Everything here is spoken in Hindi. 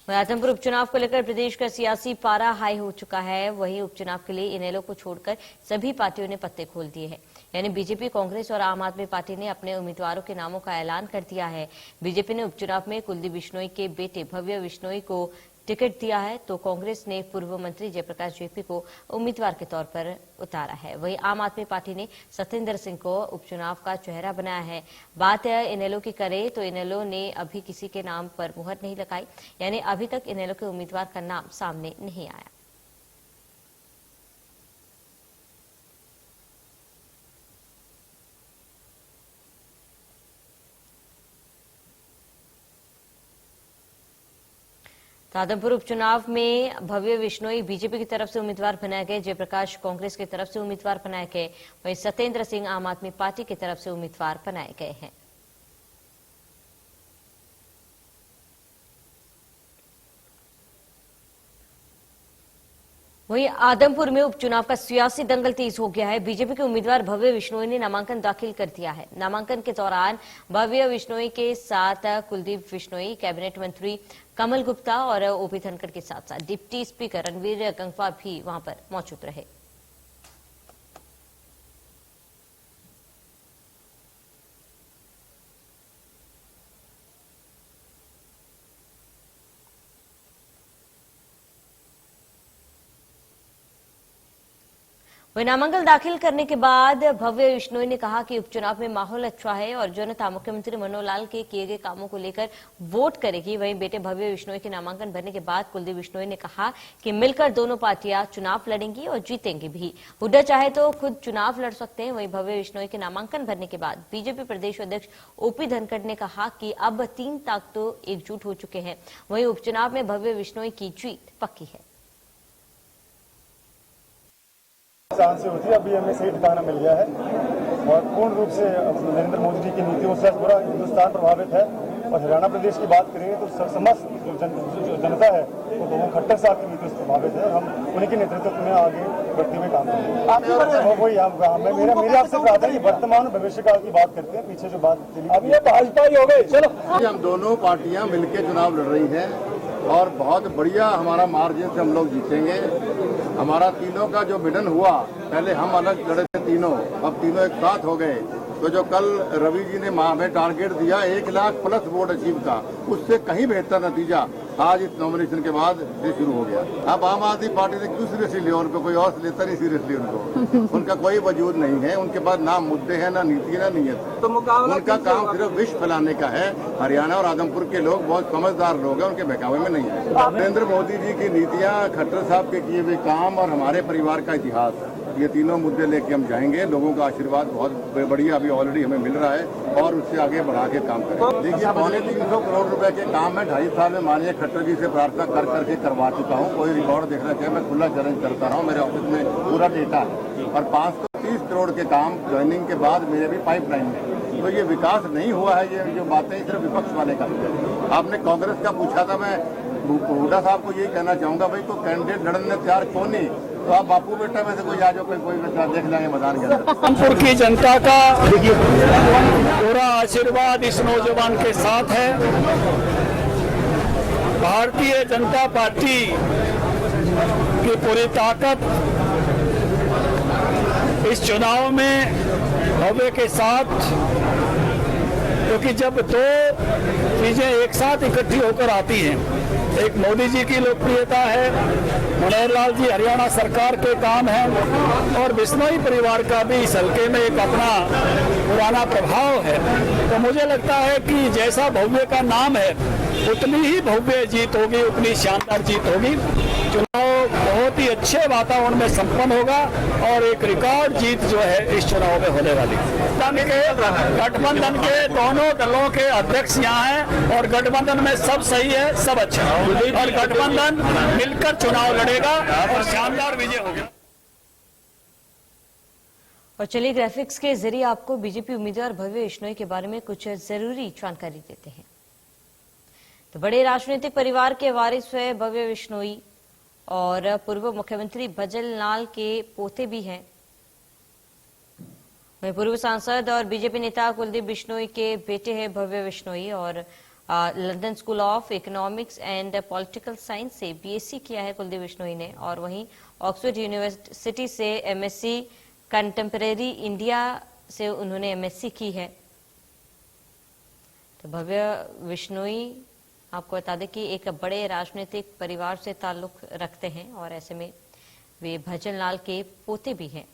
आजमपुर उपचुनाव को लेकर प्रदेश का सियासी पारा हाई हो चुका है। वहीं उपचुनाव के लिए इनेलो को छोड़कर सभी पार्टियों ने पत्ते खोल दिए हैं। यानी बीजेपी, कांग्रेस और आम आदमी पार्टी ने अपने उम्मीदवारों के नामों का ऐलान कर दिया है। बीजेपी ने उपचुनाव में कुलदीप बिश्नोई के बेटे भव्य बिश्नोई को टिकट दिया है, तो कांग्रेस ने पूर्व मंत्री जयप्रकाश जेपी को उम्मीदवार के तौर पर उतारा है। वहीं आम आदमी पार्टी ने सत्येंद्र सिंह को उपचुनाव का चेहरा बनाया है। बात इनेलो की करें तो इनेलो ने अभी किसी के नाम पर मुहर नहीं लगाई, यानी अभी तक इनेलो के उम्मीदवार का नाम सामने नहीं आया। आदमपुर उपचुनाव में भव्य बिश्नोई बीजेपी की तरफ से उम्मीदवार बनाए गए, जयप्रकाश कांग्रेस की तरफ से उम्मीदवार बनाए गए, वहीं सत्येंद्र सिंह आम आदमी पार्टी की तरफ से उम्मीदवार बनाए गए हैं। वहीं आदमपुर में उपचुनाव का सियासी दंगल तेज हो गया है। बीजेपी के उम्मीदवार भव्य बिश्नोई ने नामांकन दाखिल कर दिया है। नामांकन के दौरान भव्य बिश्नोई के साथ कुलदीप बिश्नोई, कैबिनेट मंत्री कमल गुप्ता और ओपी धनखड़ के साथ साथ डिप्टी स्पीकर रणवीर गंगवा भी वहां पर मौजूद रहे। वही नामांकन दाखिल करने के बाद भव्य बिश्नोई ने कहा कि उपचुनाव में माहौल अच्छा है और जनता मुख्यमंत्री मनोहर लाल के किए गए कामों को लेकर वोट करेगी। वहीं बेटे भव्य बिश्नोई के नामांकन भरने के बाद कुलदीप बिश्नोई ने कहा कि मिलकर दोनों पार्टियां चुनाव लड़ेंगी और जीतेंगी भी। हुड्डा चाहे तो खुद चुनाव लड़ सकते हैं। वहीं भव्य बिश्नोई के नामांकन भरने के बाद बीजेपी प्रदेश अध्यक्ष ओपी धनखड़ ने कहा कि अब 3 ताकतों एकजुट हो चुके हैं। वहीं उपचुनाव में भव्य बिश्नोई की जीत पक्की है। आसान से होती है, अभी हमें सही ठिकाना मिल गया है और पूर्ण रूप से नरेंद्र मोदी जी की नीतियों से पूरा हिंदुस्तान प्रभावित है। और हरियाणा प्रदेश की बात करेंगे तो समस्त जो जनता है वो खट्टर साहब की नीतियों से प्रभावित है। हम उन्हीं के नेतृत्व में आगे बढ़ते हुए काम करेंगे। वही मेरे आपसे कहा था कि वर्तमान भविष्य काल की बात करते हैं, पीछे जो बात चली अब ये भाजपा ही हो गई। चलो, हम दोनों पार्टियां मिलकर चुनाव लड़ रही हैं और बहुत बढ़िया हमारा मार्जिन से हम लोग जीतेंगे। हमारा तीनों का जो विडन हुआ, पहले हम अलग लड़े थे तीनों, अब तीनों एक साथ हो गए। तो जो कल रवि जी ने हमें टारगेट दिया 1 लाख प्लस वोट अचीव का, उससे कहीं बेहतर नतीजा आज इस नॉमिनेशन के बाद से शुरू हो गया। अब आम आदमी पार्टी ने क्यों सीरियसली लिया, उनको कोई और लेता नहीं सीरियसली उनको। उनका कोई वजूद नहीं है, उनके पास ना मुद्दे हैं, ना नीति है, ना नीयत है। तो उनका काम सिर्फ विष फैलाने का है। हरियाणा और आदमपुर के लोग बहुत समझदार लोग हैं, उनके बहकावे में नहीं है। नरेंद्र मोदी जी की नीतियाँ, खट्टर साहब के किए हुए काम और हमारे परिवार का इतिहास, ये तीनों मुद्दे लेके हम जाएंगे। लोगों का आशीर्वाद बहुत बढ़िया अभी ऑलरेडी हमें मिल रहा है और उससे आगे बढ़ा के काम करेंगे। देखिए, 350 करोड़ रुपए के काम है 2.5 साल में माननीय खट्टर जी से प्रार्थना कर करके करवा चुका हूँ। कोई रिकॉर्ड देखना चाहिए, मैं खुला चैलेंज करता रहा हूँ। मेरे ऑफिस में पूरा डेटा है और 530 करोड़ के काम ज्वाइनिंग के बाद मेरे भी पाइपलाइन में। तो ये विकास नहीं हुआ है, ये जो बातें सिर्फ विपक्ष वाले करते हैं। आपने कांग्रेस का पूछा था, मैं हुड्डा साहब को यही कहना चाहूंगा, भाई कोई कैंडिडेट लड़ने तैयार कौन नहीं, तो आप बापू बेटा में से कोई आ जाओ, कोई बेटा देख लेंगे मैदान के अंदर। आदमपुर की जनता का पूरा आशीर्वाद इस नौजवान के साथ है। भारतीय जनता पार्टी की पूरी ताकत इस चुनाव में भव्य के साथ, क्योंकि जब 2 चीजें एक साथ इकट्ठी होकर आती हैं, एक मोदी जी की लोकप्रियता है, मनोहर लाल जी हरियाणा सरकार के काम है और बिश्नोई परिवार का भी इस हल्के में एक अपना पुराना प्रभाव है। तो मुझे लगता है कि जैसा भव्य का नाम है उतनी ही भव्य जीत होगी, उतनी शानदार जीत होगी। चुनाव बहुत ही अच्छे वातावरण में संपन्न होगा और एक रिकॉर्ड जीत जो है इस चुनाव में होने वाली। गठबंधन के दोनों दलों के अध्यक्ष यहाँ हैं और गठबंधन में सब सही है, सब अच्छा है और गठबंधन मिलकर चुनाव लड़ेगा और शानदार विजय होगा। और चलिए ग्राफिक्स के जरिए आपको बीजेपी उम्मीदवार भव्य बिश्नोई के बारे में कुछ जरूरी जानकारी देते हैं। तो बड़े राजनीतिक परिवार के वारिस हुए भव्य बिश्नोई और पूर्व मुख्यमंत्री भजल लाल के पोते भी हैं। वहीं पूर्व सांसद और बीजेपी नेता कुलदीप बिश्नोई के बेटे हैं भव्य बिश्नोई और London school of economics and political science से बीएससी किया है कुलदीप बिश्नोई ने, और वहीं ऑक्सफोर्ड यूनिवर्सिटी से एमएससी कंटेम्परेरी इंडिया से उन्होंने एमएससी की है। तो भव्य बिश्नोई आपको बता दें कि एक बड़े राजनीतिक परिवार से ताल्लुक रखते हैं और ऐसे में वे भजन लाल के पोते भी हैं।